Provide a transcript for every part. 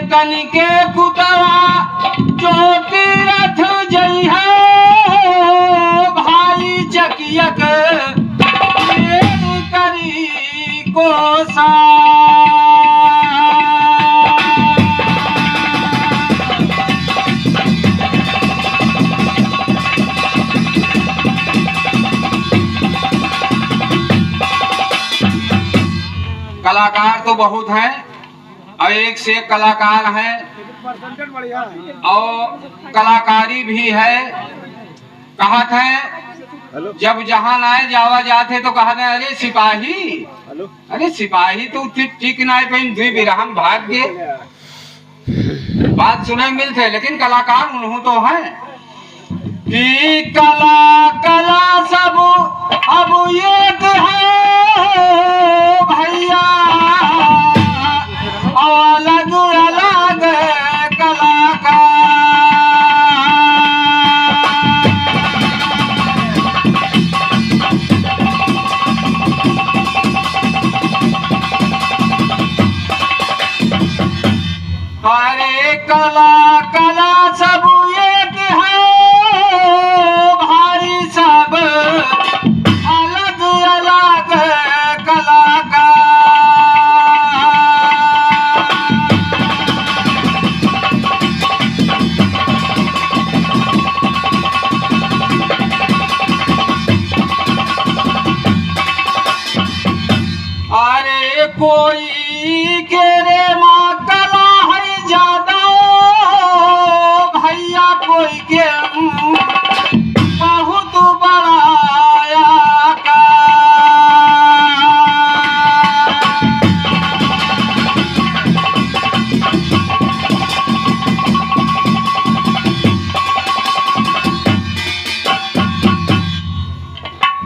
तनिके कुतवा चोटी रथ जई है भाई चकियक करी कोसा। कलाकार तो बहुत हैं और एक से एक कलाकार हैं और कलाकारी भी है। कहत है जब जहां आए जावा जाते तो कहते अरे सिपाही, अरे सिपाही तो ठीक नहीं पे दुई बिरहम भाग गए। बात सुने मिलते लेकिन कलाकार उन्हों तो है कि कला कला सब अब एक है भैया अलग अलग कलाकार। अरे कला कला सब एक है भाई सब अलग अलग कलाकार। अरे कोई के रे माँ कला है ज्यादा भैया, कोई के बहुत बड़ा का।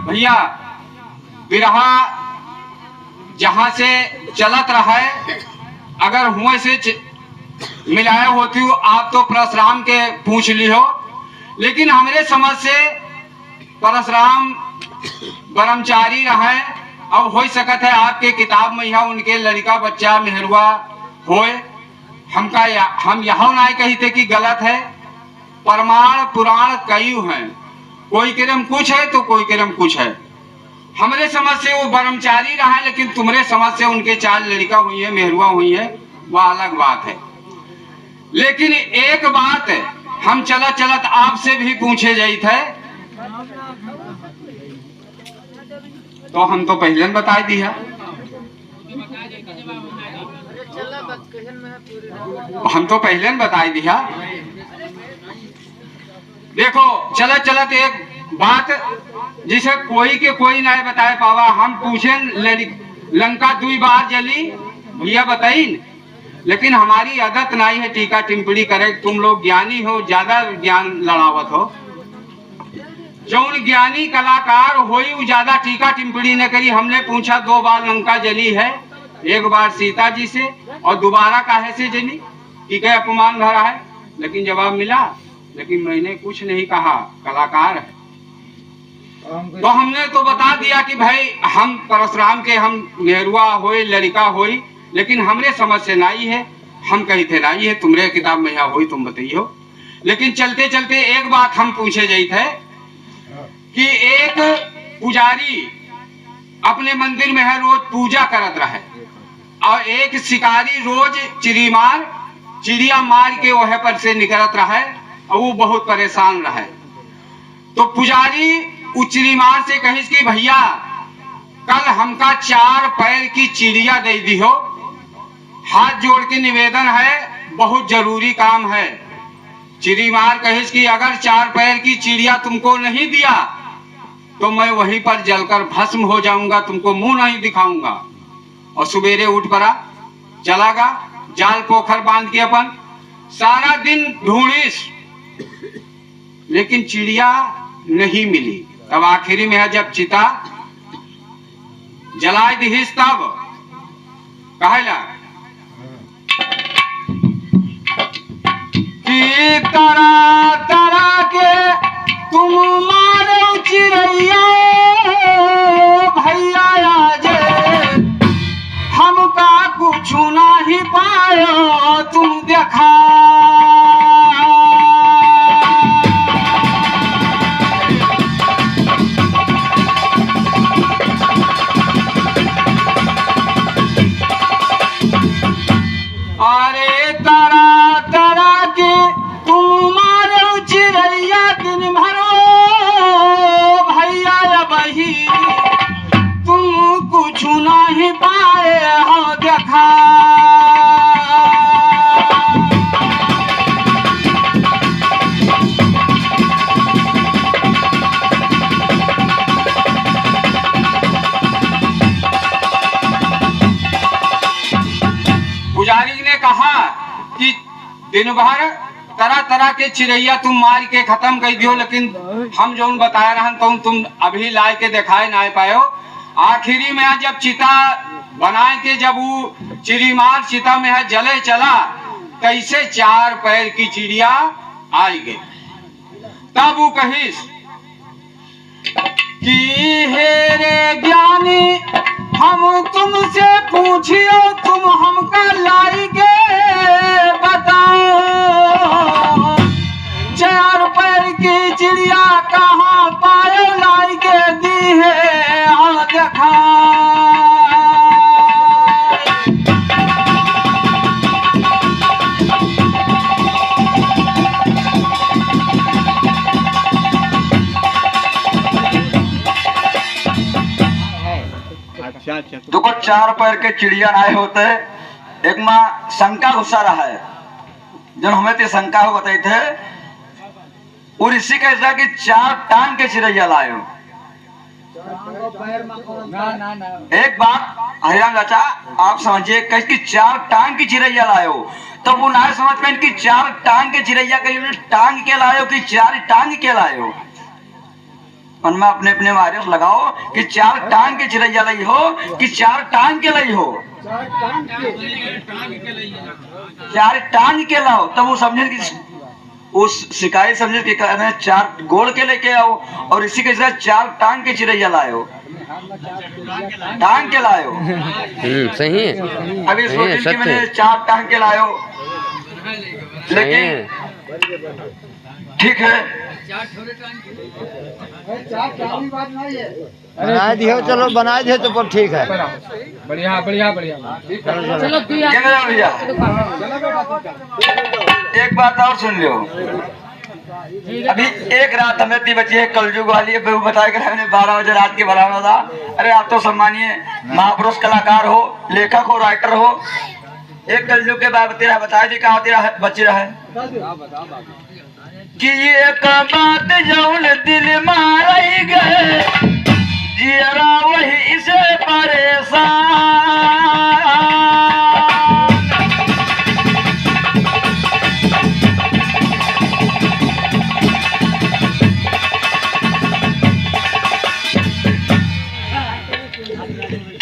भैया बिरहा जहां से चलत रहा है अगर हुए से मिलाए होती हो आप तो परशुराम के पूछ ली हो, लेकिन हमारे समझ से परशुराम ब्रह्मचारी रहे। अब हो सकत है आपके किताब में यह उनके लड़का बच्चा मेहरुआ होए। हम यह नहीं कहते कि गलत है। प्रमाण पुराण कई हैं, कोई करम कुछ है तो कोई करम कुछ है। हमारे समझ से वो ब्रह्मचारी रहा, लेकिन तुम्हारे समझ से उनके 4 लड़का हुई है मेहरुआ हुई है, वह अलग बात है। लेकिन एक बात हम चलत चलत आपसे भी पूछे जाई थे तो हम तो पहले बता दिया। हम तो पहले बता दिया। देखो चलत चलत एक बात जिसे कोई के कोई नहीं बताए पावा। हम पूछे लंका 2 बार जली भैया बताइन, लेकिन हमारी आदत नहीं है टीका टिप्पणी करे। तुम लोग ज्ञानी हो, ज्यादा ज्ञान लड़ावत हो। जौन ज्ञानी कलाकार होई वो ज्यादा टीका टिप्पणी न करी। हमने पूछा 2 बार लंका जली है, एक बार सीता जी से और दोबारा काहे से जली, कि क्या अपमान भरा है, लेकिन जवाब मिला। लेकिन मैंने कुछ नहीं कहा, कलाकार है। तो हमने तो बता दिया कि भाई हम परशुराम के हम मेहरुआ होए लड़का होई, लेकिन हमरे समझ से नहीं है। हम कही थे नहीं है, तुम्हारे किताब में यहाँ होई तुम बताइयो। लेकिन चलते चलते एक बात हम पूछे जाई थे कि एक पुजारी अपने मंदिर में है रोज पूजा करत रहे और एक शिकारी रोज चिड़िया मार के वह पर से निकलत रहे और वो बहुत परेशान रहे। तो पुजारी चिड़ीमार से कही कि भैया कल हमका 4 पैर की चिड़िया दे दी हो, हाथ जोड़ के निवेदन है, बहुत जरूरी काम है। चिड़ीमार कही कि अगर 4 पैर की चिड़िया तुमको नहीं दिया तो मैं वहीं पर जलकर भस्म हो जाऊंगा, तुमको मुंह नहीं दिखाऊंगा। और सवेरे उठ पड़ा, चलागा जाल पोखर बांध के अपन सारा दिन ढूंढिस, लेकिन चिड़िया नहीं मिली। तब आखिरी में है जब चिता जलाए दिहिस तब कहेला कि तरह तरह के तुम मारो चिड़ैया भैया आज हमका कुछ नहीं पायो तुम देखा। अरे तरह तरह के तुम मारो चिड़ैया दिन भरो भैया या बही तुम कुछ नहीं पाए हो देखा। पुजारी ने कहा कि दिन भर तरह तरह के चिड़ैया तुम मार के खत्म कर दियो, लेकिन हम जो बताया रहन तो तुम अभी लाए के दिखाए ना पायो। आखिरी में जब चिता बनाए के जब वो चिड़ीमार चिता में है जले चला, कैसे 4 पैर की चिड़िया आई गई। तब वो कहिस कि हे रे ज्ञानी हम तुमसे पूछियो तुम हमका लाइगे बताओ 4 पैर की चिड़िया कहाँ पायो लाइगे दी है हाँ देखा। देखो 4 पैर के चिड़िया आए होते एक माँ शंका गुस्सा रहा है जब हमें ते शंका हो बताई थे और इसी कैसा कि 4 टांग के चिड़ैया लाए हो। एक बात हरिराम चाचा आप समझिए कि 4 टांग की चिड़ैया लाए हो, तो वो ना समझ पाए कि 4 टांग के चिड़ैया कहीं टांग के लाए हो कि 4 टांग के लाए हो। उनमें अपने अपने वायरस लगाओ कि 4 टांग के चिड़ैया लाई हो कि 4 टांग के लाई हो। 4 टांग के लाओ तब वो समझे कि उस शिकायत समझे कि 4 गोल के लेके आओ, और इसी के साथ 4 टांग के चिड़ैया लाए हो, टांग के लाए हो। सही है। अभी सोचिए कि मैंने 4 टांग के लाए हो, लेकिन ठीक है बना दियो, चलो बना दियो तो पर ठीक है। बढ़िया बढ़िया बढ़िया चलो भैया एक बात और सुन लो। अभी एक रात हमें ती बची है कलयुग वाली है, बताया कि हमने 12 बजे रात के बनाना था। अरे आप तो सम्मानीय महापुरुष कलाकार हो, लेखक हो, राइटर हो, एक कलयुग के बाद तेरा बताया जी कहा तेरा बची रहा है कि ये बात जौन दिल मार गए जियरा वही से परेशान।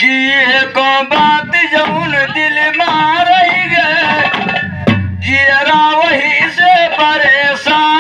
कि ये बात जौन दिल मार गए जियरा वही से परेशान।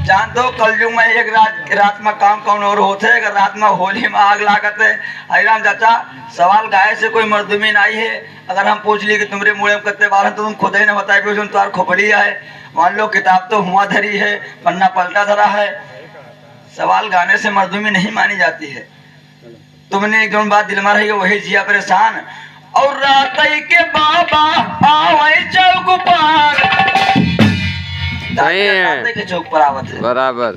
जान दो कलयुग में एक रात में काम कौन और होते है, अगर रात में होली में आग लागत है। हरिराम चाचा सवाल गाय से कोई मर्दुमी नहीं है। अगर हम पूछ ली कि तुम्हारे मुँह में कितने बार तो तुम खुद ही न बताए तुम्हार खोपड़िया है, मान लो किताब तो हुआ धरी है, पन्ना पलटा धरा है। सवाल गाने से मर्दुमी नहीं मानी जाती है। तुमने एक बात दिल में रही वही जिया परेशान। और रात के बाबा आवै चौक पर के चौक पर आवत है बराबर।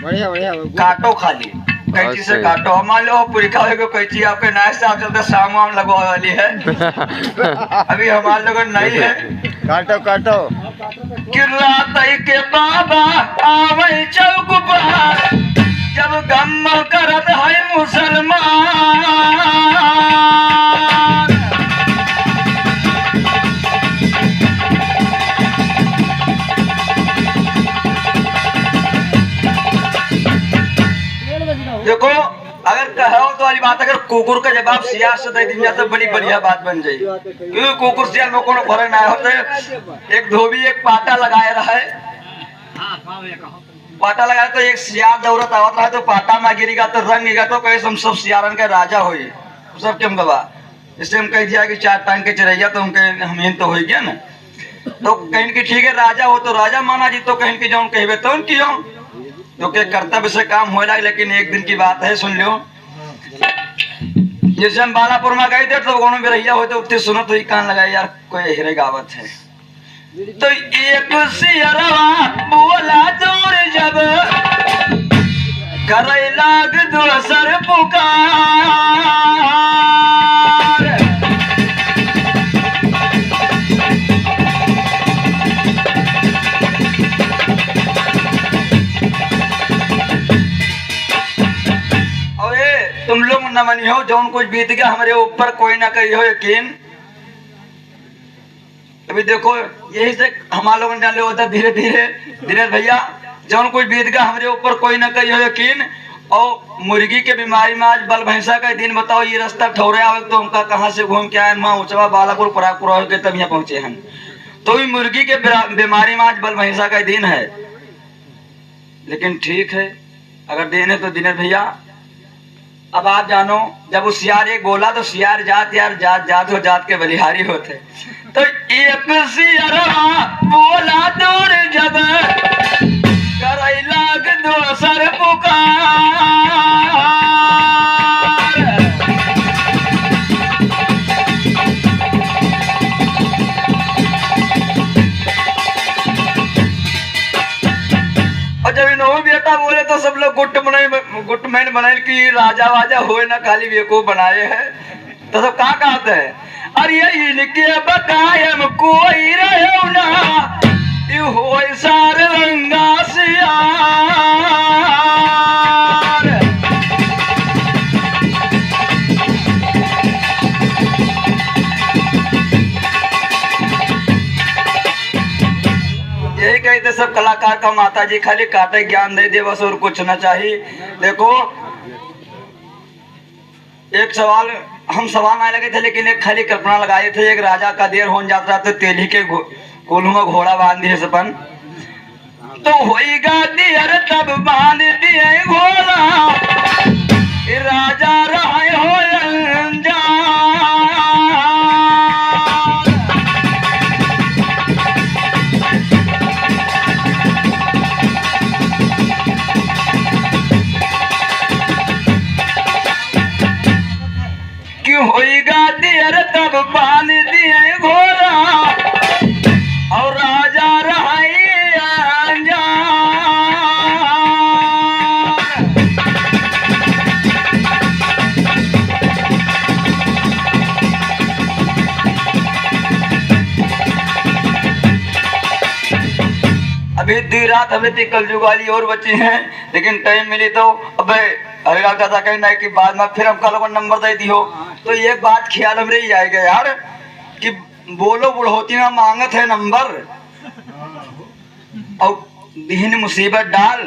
बढ़िया बढ़िया काटो खाली कैची से काटो। मान लो पुरिका हो कैची आपके नाय से आप चलते सामान लगवा वाली है अभी हमारे लोग नहीं है। काटो काटो किरात के बाबा आवै चौक पर जब गम करत है मुसलमान। देखो अगर कहो तो वाली बात अगर कुकुर का जवाब सियार से दे दी जाए तो बड़ी बढ़िया बात बन जाए, क्योंकि कुकुर सियार में कोनो फर्क ना होते। एक धोबी एक पाटा लगाए रहा है, पाटा लगाए तो एक सियार दौड़त आवत रहा तो पाटा में गिरेगा तो रंगेगा तो कहे हम सब सियारन के राजा होई, सब के हम गवा। इससे हम कह दिया कि 4 टांग के चिड़ैया तो हम कहे हम तो हो गया ना, तो कहीं की ठीक है राजा हो तो राजा माना जी, तो कहीं की जो कहबे तो क्यों तो के कर्तव्य से काम हो लगे। लेकिन एक दिन की बात है, सुन लो, जैसे हम बालापुर में गए थे तो कोनो में रहिया हो तो उतने सुनो तो ही कान लगाए यार कोई हिरे गावत है। तो एक सियरवा बोला जोर जब करे लाग दोसर पुकार, तुम लोग न मनी हो जौन कुछ बीत गया हमारे ऊपर कोई ना कही हो यकीन। अभी देखो यही से हमारे लोग जाने होता धीरे धीरे धीरे भैया जौन कुछ बीत गया हमारे ऊपर कोई ना कही हो यकीन। और मुर्गी के बीमारी में आज बल भैंसा का दिन बताओ, ये रास्ता ठौरे आवे तो उनका कहाँ से घूम के आए वहाँ उचवा बालापुर परागपुर होके तब यहाँ पहुंचे हैं। तो ये मुर्गी के बीमारी में आज बल भैंसा का दिन है। लेकिन ठीक है अगर दिन है तो दिनेश भैया अब आप जानो, जब उस सियार एक बोला तो सियार जात यार जात जात हो जात के बलिहारी होते। तो एक सियारा बोला दूर जब करे लाग दोसर पुकार, और जब इन बेटा बोले तो सब लोग गुटमैन बनाए कि राजा वाजा होए ना खाली बेको बनाए हैं। तो सब कहा कहते हैं अरे इनके बकायम कोई रहे ना हो सारे रंगा सियार। यही कहते सब कलाकार का माता जी खाली काटे ज्ञान दे दे बस और कुछ ना चाहिए। देखो एक सवाल हम सवाल आने लगे थे लेकिन एक खाली कल्पना लगाए थे। एक राजा का देर होने जाता तो तेली के कोल्हू में घोड़ा बांध दिए सपन, तो होएगा देर तब बांध दिए घोड़ा राजा रहे हो अनजान। होएगा देर तब बांध दिए घोड़ा और राजा रहे अनजान। अभी देर रात हमें कल युग वाली और बची हैं, लेकिन टाइम मिली तो अब हरिलाल चाचा कहना है कि बाद में फिर हम कल नंबर दे दी हो। तो ये बात ख्याल हमरे ही आएगा यार कि बोलो बुढ़ोती में मांगत है नंबर और दीन मुसीबत डाल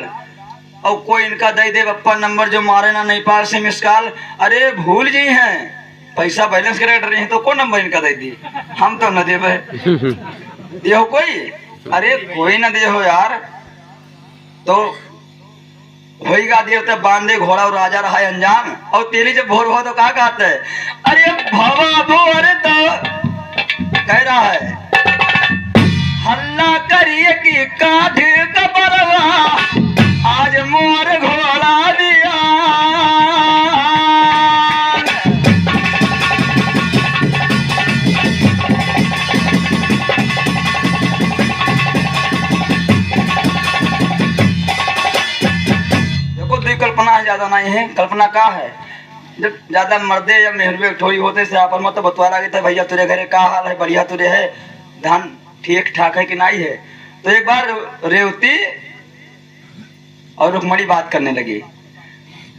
और कोई इनका दे दे बप्पा नंबर जो मारे ना नेपाल से मिस कॉल। अरे भूल जी हैं पैसा बैलेंस करे रहे हैं तो कौन नंबर इनका दे दी, हम तो न देवे दे कोई। अरे कोई ना दे हो यार। तो होएगा देर तक बांधे घोड़ा और राजा रहा अनजान। और तेरी जब भोर हुआ तो क्या कहते है अरे भवा भोर तो कह रहा है हल्ला करिए कि काठ कबरवा आज मोर घोड़ा दिया। कल्पना ज्यादा नहीं है, कल्पना का है जब ज्यादा मर्दे या मेहरबे ठोई होते से आपन मत बतवा लगे थे भैया तुरे घरे का हाल है, बढ़िया तुरे है, धान ठीक ठाक है कि नहीं है। तो एक बार रेवती और रुक्मणी बात करने लगी।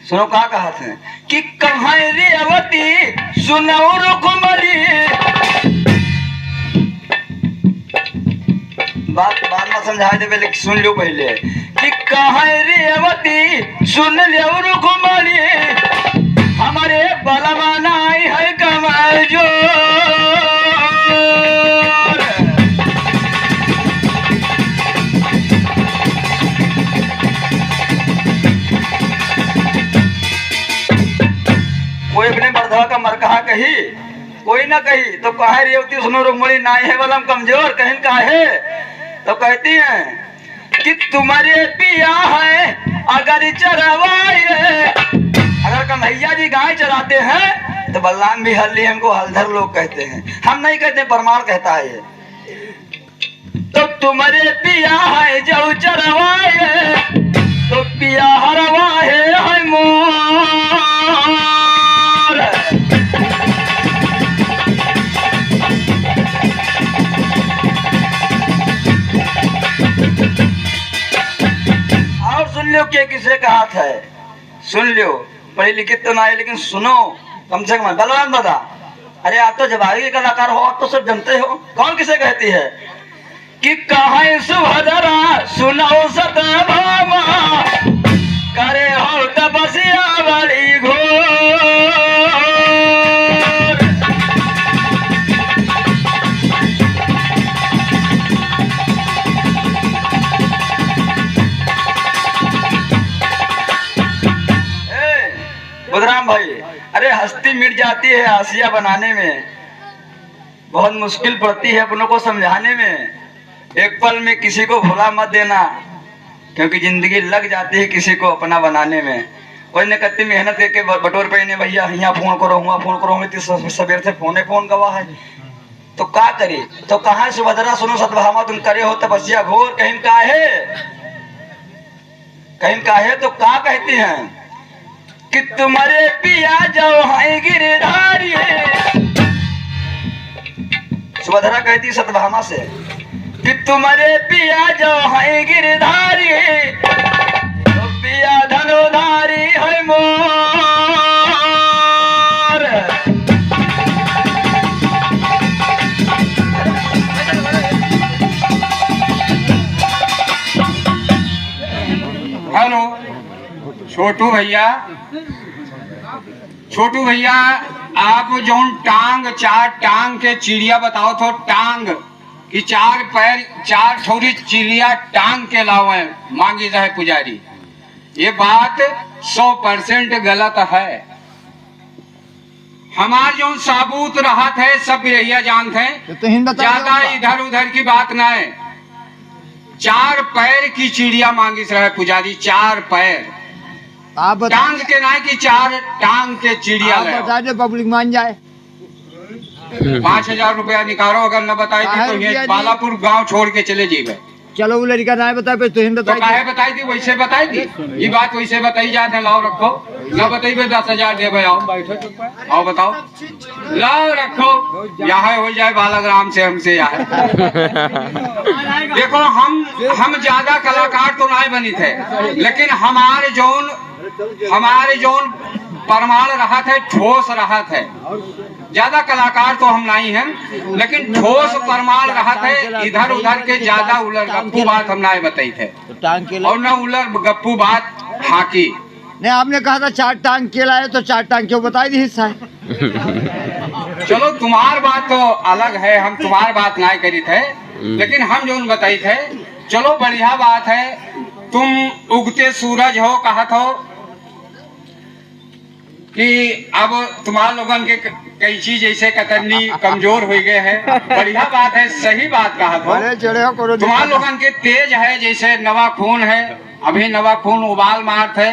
सुनो क्या कहा था कि कहाँ रेवती सुनो रुक्मणी। बात में समझाए देवे लेकिन सुन लो पहले कि कहाँ रेवती सुन लो रुक्मणी हम तुम्हारे बलवानाई है कमल जो कोई अपने मर्दवा का मरकहा कही कोई ना कही तो कहे रेवती सुनो रुक्मणी नाई है बलम कमजोर कहन का है तो कहती हैं कि तुम्हारे पिया है अगर चरवाए अगर कन्हैया जी गाय चराते हैं तो बलराम भी हल्ली हमको हलधर लोग कहते हैं हम नहीं कहते प्रमाण कहता है ये तो तुम्हारे पिया है जो चरवाए तो पिया हरवाए है मोर और सुन लो के किसे कहा था सुन लो पढ़ी लिखित तो ना है लेकिन सुनो कम से कम बलराम दादा अरे आप तो जवाबी के कलाकार हो आप तो सब जानते हो कौन किसे कहती है कि कहे सुभद्रा सुनाओ सतभामा करे हो तपस्या बड़ी घोर बुधराम भाई अरे हस्ती मिट जाती है हाशिया बनाने में बहुत मुश्किल पड़ती है अपनों को समझाने में एक पल में किसी को भुला मत देना क्योंकि जिंदगी लग जाती है किसी को अपना बनाने में कोई ने कत्ती मेहनत करके बटोर पे ने भैया यहाँ फोन करो हुआ फोन करो सवेर से फोन गवा है तो क्या करे तो कहाँ सुभद्रा सुनो सतभामा तुम करे हो तपस्या घोर कहीं का है तो क्या कहती हैं कि तुम्हारे पिया जाओ है गिरधारी सुभद्रा कहती सतभामा से कि तुम्हारे पिया जाओ है गिरधारी तो पिया धनुधारी है मोर हेलो छोटू भैया आप जो टांग चार टांग के चिड़िया बताओ तो टांग कि चार पैर चार छोरी चिड़िया टांग के लावे मांगी रहे पुजारी ये बात 100% गलत है। हमार जो साबूत राहत है सब भैया जानते हैं ज्यादा इधर उधर की बात न है। चार पैर की चिड़िया मांगी रहे पुजारी चार पैर आप टांग के ना कि चार टांग के चिड़िया बता दे पब्लिक मान जाए 5,000 रुपया निकालो अगर न बताई थी तो ये बालापुर गांव छोड़ के चले जाइए। चलो वो लड़का ना बता पे तुम तो काहे बताई थी वैसे बताई थी ये बात वैसे बताई जाते लाओ रखो न बताइए 10,000 दे आओ बताओ लाओ रखो यहाँ हो जाए बालाग्राम से हमसे यहाँ देखो हम ज्यादा कलाकार तो नहीं बनी थे लेकिन हमारे जोन प्रमाण रहा थे ठोस रहा थे ज्यादा कलाकार तो हम नहीं हैं लेकिन ठोस प्रमाण रहा थे इधर उधर के ज्यादा उलर गप्पू बात हम नहीं बताई थे और न उलर गप्पू बात हाकी नहीं आपने कहा था चार टांग के लाए तो चार टांग क्यों बताई दी हिस्सा चलो तुम्हार बात तो अलग है हम तुम्हार बात नहीं करी थे लेकिन हम जो बताई थे चलो बढ़िया बात है। तुम उगते सूरज हो कहा था कि अब तुम्हारे लोगन के कई चीज ऐसे कतरनी कमजोर हो गए हैं बढ़िया बात है सही बात कहा था। तुम्हारे लोगन के तेज है जैसे नवा खून है अभी नवा खून उबाल मारत है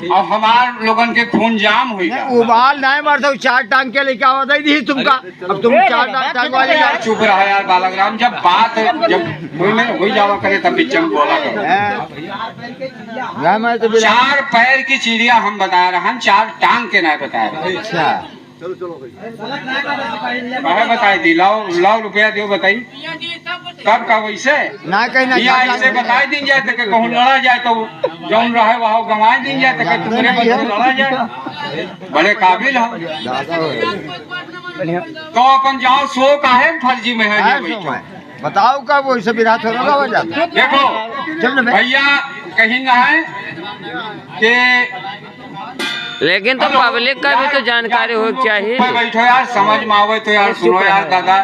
और हमार लोगन के खून जाम हुई उबाल नहीं मारता चार टांग के लेके आवा दी तुमका अब तुम चार टांग वाले यार चुप रहा यार बालाग्राम जब बात जब हो जावा करे तब बिचम बोला करो। चार पैर की चिड़िया हम बता रहे हैं चार टांग के नहीं बता रहे। अच्छा बताई दी लाओ रुपया दो बताई कब का वैसे ना कहीं या ऐसे बताई दी जाए तो कहूँ लड़ा जाए तो जौन रहे वहाँ गंवाई दी जाए तो तुम्हारे बच्चे लड़ा जाए बड़े काबिल हो तो अपन जाओ सो का है फर्जी में है बताओ कब वैसे विराट हो जाता देखो भैया कहीं ना है कि लेकिन तो पब्लिक का भी तो जानकारी हो चाहिए। ऊपर बैठो यार, समझ में आवे तो यार सुनो यार दादा,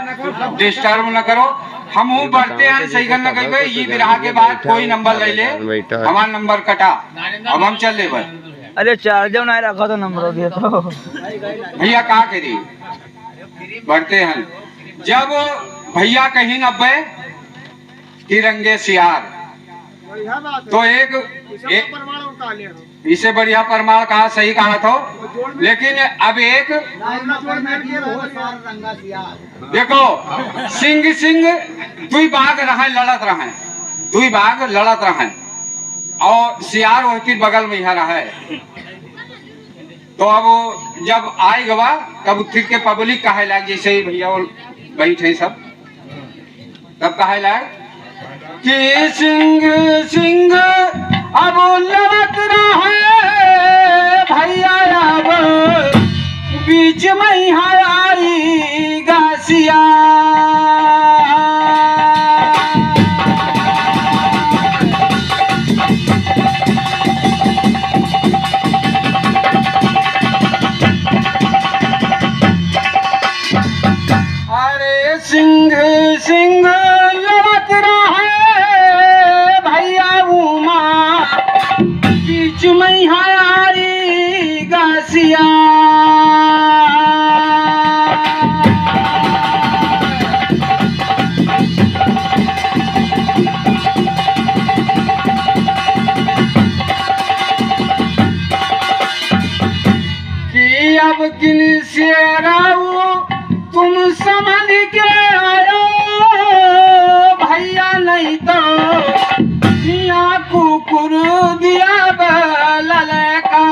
डिस्टर्ब न करो। हम बढ़ते हैं सही करना कहीं भाई, ये विराह के बाद कोई नंबर ले ले, हमारा नंबर कटा, अब हम चल ले भाई। अरे चार्जर नहीं रखा तो नंबर दिया तो भैया कहा करी बढ़ते हैं। जब भैया कहीं नब्बे तिरंगे सियार, तो एक इससे बढ़िया प्रमाण कहा, सही कहा था। लेकिन अब एक देखो, सिंह दुई बाघ रहे, लड़त रहे, दुई बाघ लड़त रहे, और सियार वही बगल में यहाँ रहे। तो अब जब आए गवा तब फिर के पब्लिक कहे लाग, जैसे ही भैया बैठे सब, तब कहे लाग कि सिंह अब लड़त रहे भैया, अब बीच में यहाँ आई गासिया। अरे सिंह लड़त रहे भैया, उमा बीच में यहाँ आई गासिया। कि अब किन से राऊ तुम समझ के आयो भैया, नहीं तो यहाँ कुकुर दिया ललका।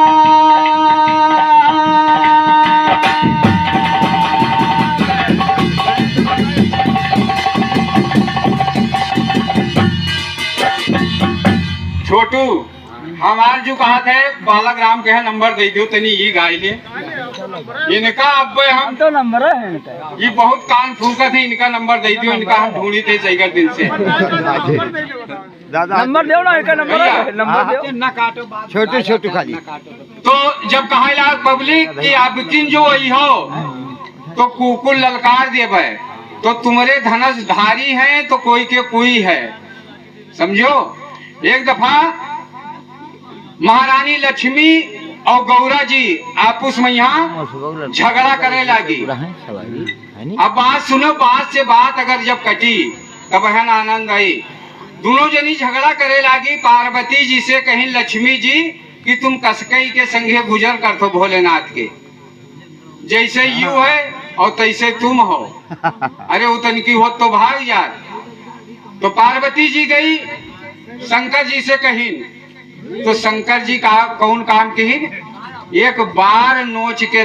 छोटू हमार जो कहा थे बालक राम के नंबर दे दो तनी, ये गाय ले इनका। अब हम तो नंबर है इनका, ये बहुत कान फूका थे, इनका नंबर दे दियो, इनका हम ढूंढी थे सही कर दिन से। दादा नंबर दो ना, इनका नंबर है, नंबर दो। छोटू छोटू खाली। तो जब कहा लाग पब्लिक कि अब किन जो वही हो तो कुकुल ललकार देवे, तो तुम्हारे धनुष धारी है तो कोई के कोई है, समझो। एक दफा महारानी लक्ष्मी और गौरा जी आपस में यहाँ झगड़ा करे लगी। अब बात सुनो, बात से बात अगर जब कटी तब बहन आनंद आई। दोनों जनी झगड़ा करे लगी। पार्वती जी से कहीं लक्ष्मी जी कि तुम कसकई के संगे गुजर कर तो भोलेनाथ के, जैसे यू है और तैसे तुम हो। अरे वो तनकी हो तो भाग यार। तो पार्वती जी गई शंकर जी से कहीं, तो शंकर जी का कौन काम की, एक बार नोच के